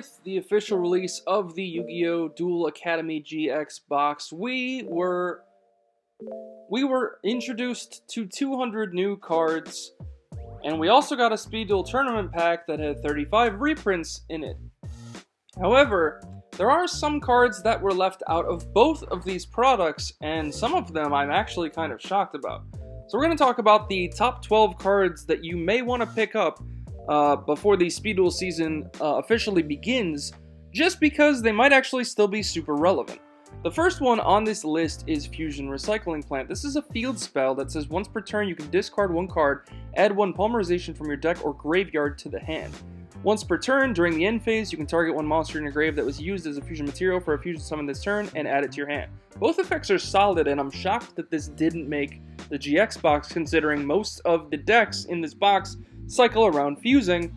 with the official release of the Yu-Gi-Oh! Duel Academy GX box, we were introduced to 200 new cards, and we also got a Speed Duel tournament pack that had 35 reprints in it. However, there are some cards that were left out of both of these products, and some of them I'm actually kind of shocked about. So we're going to talk about the top 12 cards that you may want to pick up before the Speed Duel season officially begins, just because they might actually still be super relevant. The first one on this list is Fusion Recycling Plant. This is a field spell that says once per turn you can discard one card, add one polymerization from your deck or graveyard to the hand. Once per turn, during the end phase, you can target one monster in your grave that was used as a fusion material for a fusion summon this turn and add it to your hand. Both effects are solid, and I'm shocked that this didn't make the GX box, considering most of the decks in this box cycle around fusing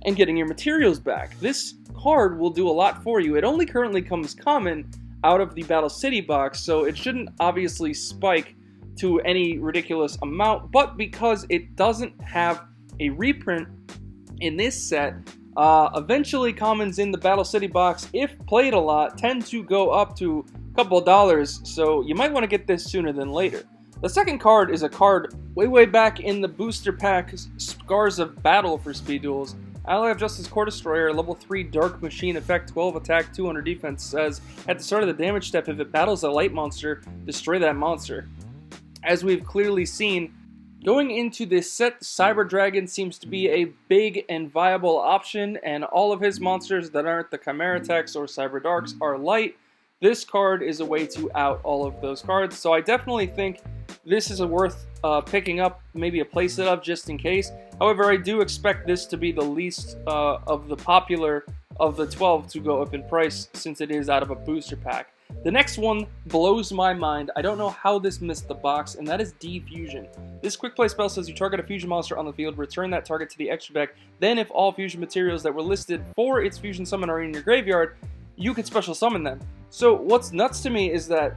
and getting your materials back. This card will do a lot for you. It only currently comes common out of the Battle City box, so it shouldn't obviously spike to any ridiculous amount, but because it doesn't have a reprint in this set, eventually commons in the Battle City box, if played a lot, tend to go up to a couple of dollars, so you might want to get this sooner than later. The second card is a card way back in the booster pack, Scars of Battle for Speed Duels. Ally of Justice Core Destroyer, level 3 Dark Machine, effect 12 attack, 200 defense, says at the start of the damage step, if it battles a light monster, destroy that monster. As we've clearly seen, going into this set, Cyber Dragon seems to be a big and viable option, and all of his monsters that aren't the Chimera Techs or CYBERDARKs are light. This card is a way to out all of those cards, so I definitely think this is worth picking up, maybe a playset of just in case. However, I do expect this to be the least of the popular of the 12 to go up in price, since it is out of a booster pack. The next one blows my mind. I don't know how this missed the box, and that is Defusion. This quick play spell says you target a fusion monster on the field, return that target to the extra deck, then if all fusion materials that were listed for its fusion summon are in your graveyard, you can special summon them. So what's nuts to me is that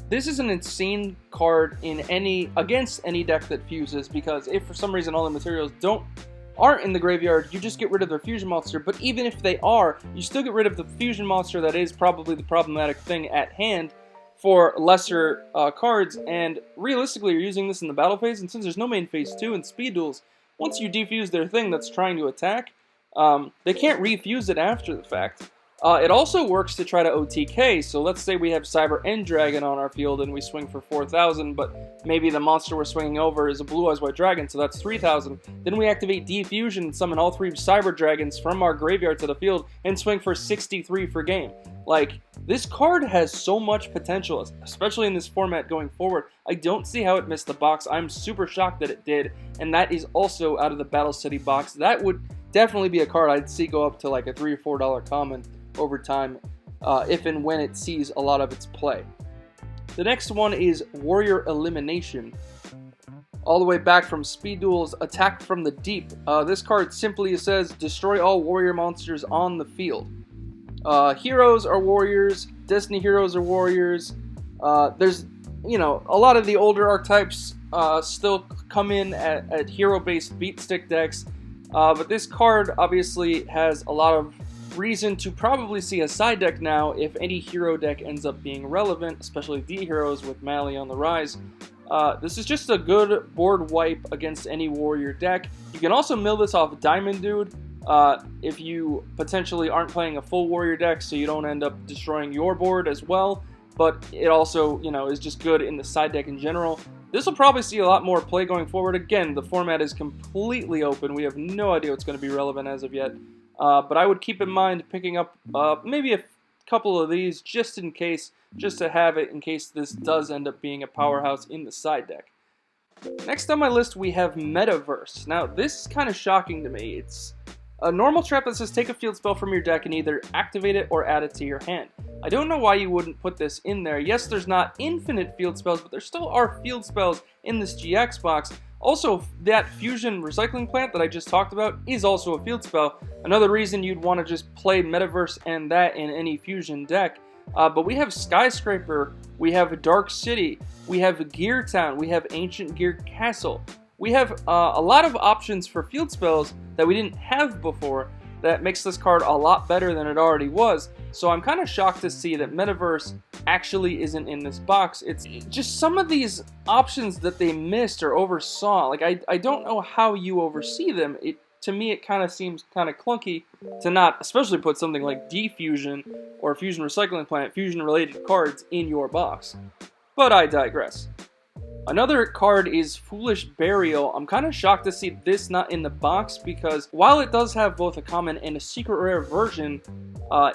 this is an insane card against any deck that fuses, because if for some reason all the materials aren't in the graveyard, you just get rid of their fusion monster. But even if they are, you still get rid of the fusion monster that is probably the problematic thing at hand for lesser cards, and realistically you're using this in the battle phase, and since there's no main phase 2 in Speed Duels, once you defuse their thing that's trying to attack, they can't refuse it after the fact. It also works to try to OTK, so let's say we have Cyber End Dragon on our field and we swing for 4,000, but maybe the monster we're swinging over is a Blue Eyes White Dragon, so that's 3,000. Then we activate Defusion and summon all 3 Cyber Dragons from our graveyard to the field and swing for 63 for game. Like, this card has so much potential, especially in this format going forward. I don't see how it missed the box. I'm super shocked that it did, and that is also out of the Battle City box. That would definitely be a card I'd see go up to like a $3 or $4 common over time, if and when it sees a lot of its play. The next one is Warrior Elimination. All the way back from Speed Duel's Attack from the Deep. This card simply says destroy all warrior monsters on the field. Heroes are warriors, Destiny heroes are warriors. There's, a lot of the older archetypes still come in at hero-based beat stick decks, but this card obviously has a lot of reason to probably see a side deck now if any hero deck ends up being relevant, especially D heroes with Mali on the rise. This is just a good board wipe against any warrior deck. You can also mill this off Diamond Dude if you potentially aren't playing a full warrior deck, so you don't end up destroying your board as well, but it also, is just good in the side deck in general. This will probably see a lot more play going forward. Again, the format is completely open. We have no idea what's going to be relevant as of yet. But I would keep in mind picking up maybe a couple of these just in case, just to have it in case this does end up being a powerhouse in the side deck. Next on my list we have Metaverse. Now this is kind of shocking to me. It's a normal trap that says take a field spell from your deck and either activate it or add it to your hand. I don't know why you wouldn't put this in there. Yes, there's not infinite field spells, but there still are field spells in this GX box. Also, that Fusion Recycling Plant that I just talked about is also a field spell. Another reason you'd want to just play Metaverse and that in any Fusion deck. But we have Skyscraper, we have Dark City, we have Gear Town, we have Ancient Gear Castle. We have a lot of options for field spells that we didn't have before, that makes this card a lot better than it already was. So I'm kind of shocked to see that Metaverse actually isn't in this box. It's just some of these options that they missed or oversaw. Like, I don't know how you oversee them. To me, it kind of seems kind of clunky to not especially put something like D-Fusion or Fusion Recycling Plant, Fusion-related cards in your box. But I digress. Another card is Foolish Burial. I'm kind of shocked to see this not in the box because while it does have both a common and a secret rare version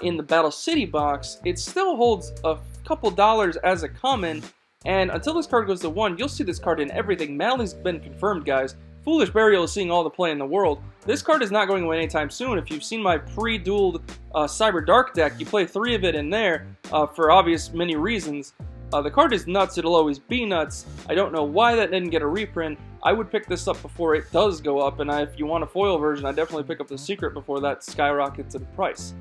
in the Battle City box, it still holds a couple dollars as a common, and until this card goes to 1, you'll see this card in everything. Madly's been confirmed, guys. Foolish Burial is seeing all the play in the world. This card is not going away anytime soon. If you've seen my pre-dueled CYBERDARK deck, you play 3 of it in there for obvious many reasons. The card is nuts. It'll always be nuts. I don't know why that didn't get a reprint. I would pick this up before it does go up, and if you want a foil version, I'd definitely pick up the secret before that skyrockets in price.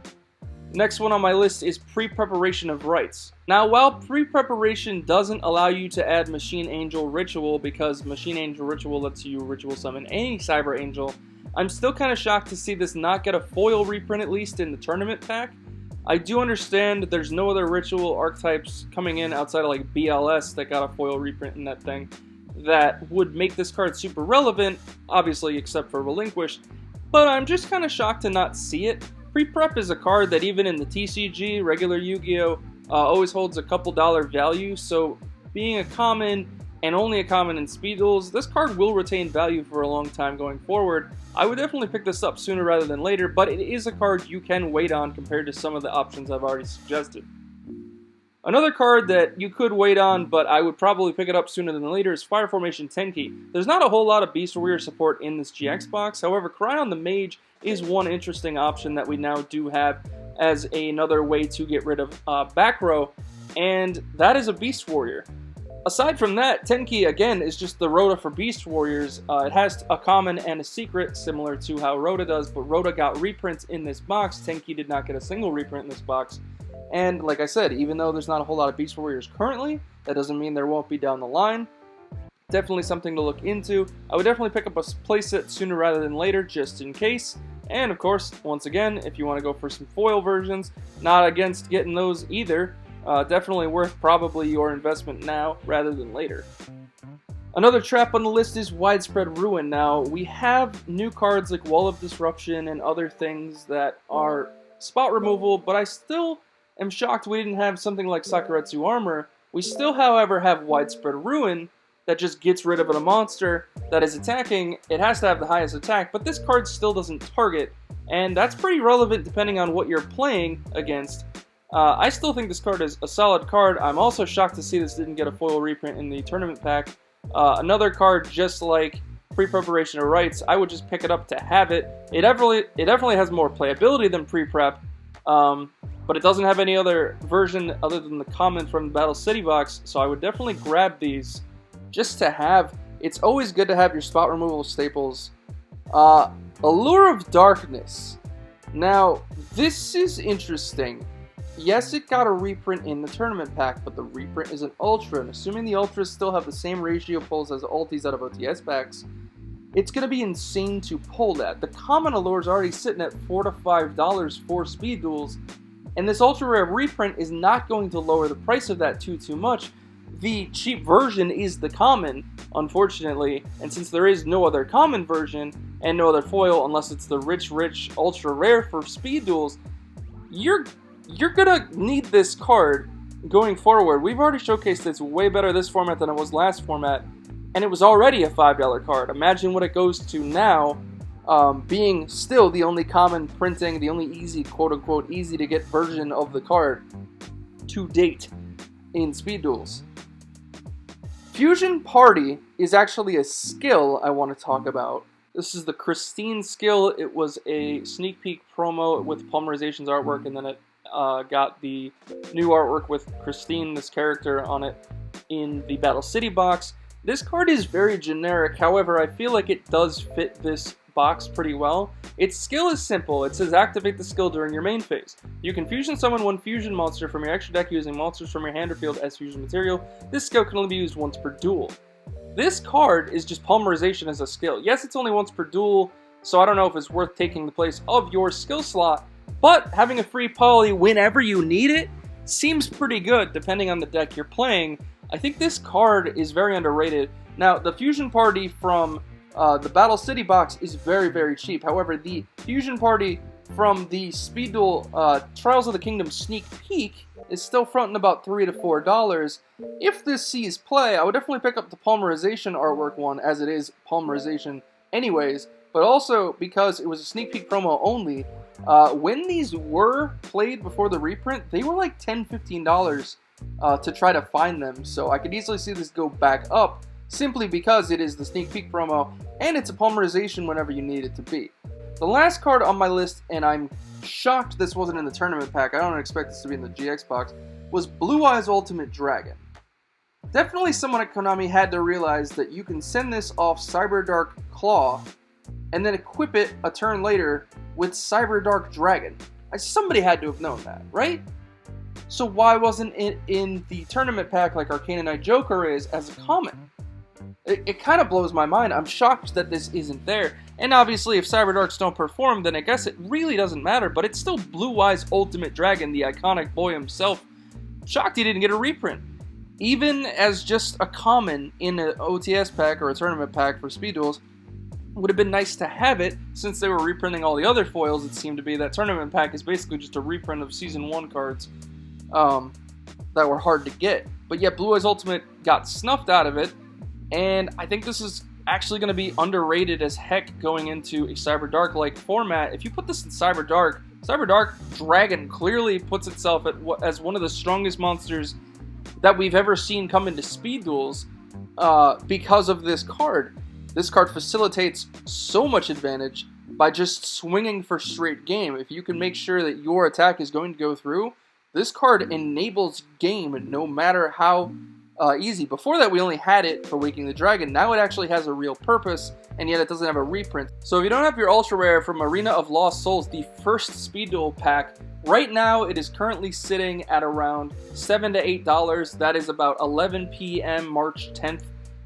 Next one on my list is Pre-Preparation of Rites. Now, while Pre-Preparation doesn't allow you to add Machine Angel Ritual, because Machine Angel Ritual lets you ritual summon any Cyber Angel, I'm still kind of shocked to see this not get a foil reprint, at least in the tournament pack. I do understand there's no other ritual archetypes coming in outside of like BLS that got a foil reprint in that thing that would make this card super relevant, obviously except for Relinquished, but I'm just kind of shocked to not see it. Pre-Prep is a card that even in the TCG, regular Yu-Gi-Oh! Always holds a couple dollar value, so being a common and only a common in Speed Duels, this card will retain value for a long time going forward. I would definitely pick this up sooner rather than later, but it is a card you can wait on compared to some of the options I've already suggested. Another card that you could wait on, but I would probably pick it up sooner than later, is Fire Formation Tenki. There's not a whole lot of Beast Warrior support in this GX box, however, CHIRON the Mage is one interesting option that we now do have as another way to get rid of back row, and that is a Beast Warrior. Aside from that, Tenki, again, is just the Rhoda for Beast Warriors. It has a common and a secret, similar to how Rhoda does, but Rhoda got reprints in this box. Tenki did not get a single reprint in this box. And like I said, even though there's not a whole lot of Beast Warriors currently, that doesn't mean there won't be down the line. Definitely something to look into. I would definitely pick up a playset sooner rather than later, just in case. And of course, once again, if you want to go for some foil versions, not against getting those either. Definitely worth probably your investment now rather than later. Another trap on the list is Widespread Ruin. Now, we have new cards like Wall of Disruption and other things that are spot removal, but I still am shocked we didn't have something like Sakuretsu Armor. We still, however, have Widespread Ruin that just gets rid of a monster that is attacking. It has to have the highest attack, but this card still doesn't target, and that's pretty relevant depending on what you're playing against. I still think this card is a solid card. I'm also shocked to see this didn't get a foil reprint in the tournament pack. Another card just like Pre-Preparation of Rites, I would just pick it up to have it. It definitely has more playability than Pre-Prep, but it doesn't have any other version other than the common from the Battle City box, so I would definitely grab these just to have. It's always good to have your spot removal staples. Allure of Darkness. Now, this is interesting. Yes, it got a reprint in the tournament pack, but the reprint is an Ultra, and assuming the Ultras still have the same ratio pulls as Ultis out of OTS packs, it's going to be insane to pull that. The common Allure is already sitting at $4 to $5 for Speed Duels, and this Ultra Rare reprint is not going to lower the price of that too much. The cheap version is the common, unfortunately, and since there is no other common version, and no other foil unless it's the rich Ultra Rare for Speed Duels, you're gonna need this card going forward. We've already showcased it's way better this format than it was last format, and it was already a $5 card. Imagine what it goes to now, being still the only common printing, the only easy, quote-unquote, easy-to-get version of the card to date in Speed Duels. Fusion Party is actually a skill I want to talk about. This is the Christine skill. It was a sneak peek promo with Polymerization's artwork, and then it got the new artwork with Christine, this character, on it in the Battle City box. This card is very generic, however, I feel like it does fit this box pretty well. Its skill is simple. It says activate the skill during your main phase. You can fusion summon one fusion monster from your extra deck using monsters from your hand or field as fusion material. This skill can only be used once per duel. This card is just Polymerization as a skill. Yes, it's only once per duel, so I don't know if it's worth taking the place of your skill slot, but having a free poly whenever you need it seems pretty good depending on the deck you're playing. I think this card is very underrated. Now, the Fusion Party from the Battle City box is very, very cheap. However, the Fusion Party from the Speed Duel Trials of the Kingdom sneak peek is still fronting about $3 to $4. If this sees play, I would definitely pick up the Polymerization artwork one, as it is Polymerization anyways, but also because it was a sneak peek promo only. When these were played before the reprint, they were like $10, $15 to try to find them, so I could easily see this go back up, simply because it is the sneak peek promo, and it's a polymerization whenever you need it to be. The last card on my list, and I'm shocked this wasn't in the tournament pack, I don't expect this to be in the GX box, was Blue Eyes Ultimate Dragon. Definitely someone at Konami had to realize that you can send this off CYBERDARK Claw, and then equip it a turn later with CYBERDARK Dragon. Somebody had to have known that, right? So why wasn't it in the tournament pack like Arcana Knight Joker is as a common? It kind of blows my mind. I'm shocked that this isn't there. And obviously, if CyberDarks don't perform, then I guess it really doesn't matter. But it's still Blue Eyes Ultimate Dragon, the iconic boy himself. Shocked he didn't get a reprint. Even as just a common in an OTS pack or a tournament pack for Speed Duels, would have been nice to have it, since they were reprinting all the other foils. It seemed to be that tournament pack is basically just a reprint of Season 1 cards that were hard to get. But yet Blue Eyes Ultimate got snuffed out of it. And I think this is actually going to be underrated as heck going into a CyberDark-like format. If you put this in CyberDark, CyberDark Dragon clearly puts itself as one of the strongest monsters that we've ever seen come into Speed Duels because of this card. This card facilitates so much advantage by just swinging for straight game. If you can make sure that your attack is going to go through, this card enables game no matter how easy. Before that, we only had it for Waking the Dragon. Now it actually has a real purpose, and yet it doesn't have a reprint. So if you don't have your Ultra Rare from Arena of Lost Souls, the first Speed Duel pack, right now it is currently sitting at around $7 to $8. That is about 11 p.m. March 10th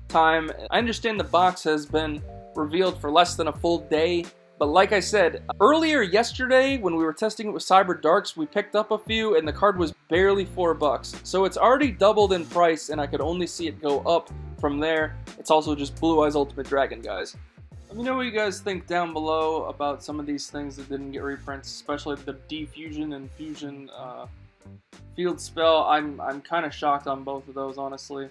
time. I understand the box has been revealed for less than a full day, but like I said, earlier yesterday when we were testing it with CyberDarks, we picked up a few and the card was barely $4. So it's already doubled in price and I could only see it go up from there. It's also just Blue Eyes Ultimate Dragon, guys. Let me know what you guys think down below about some of these things that didn't get reprints, especially the Defusion and Fusion Field Spell. I'm kind of shocked on both of those, honestly.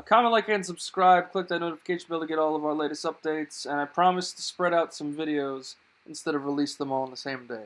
Comment, like, and subscribe. Click that notification bell to get all of our latest updates. And I promise to spread out some videos instead of release them all on the same day.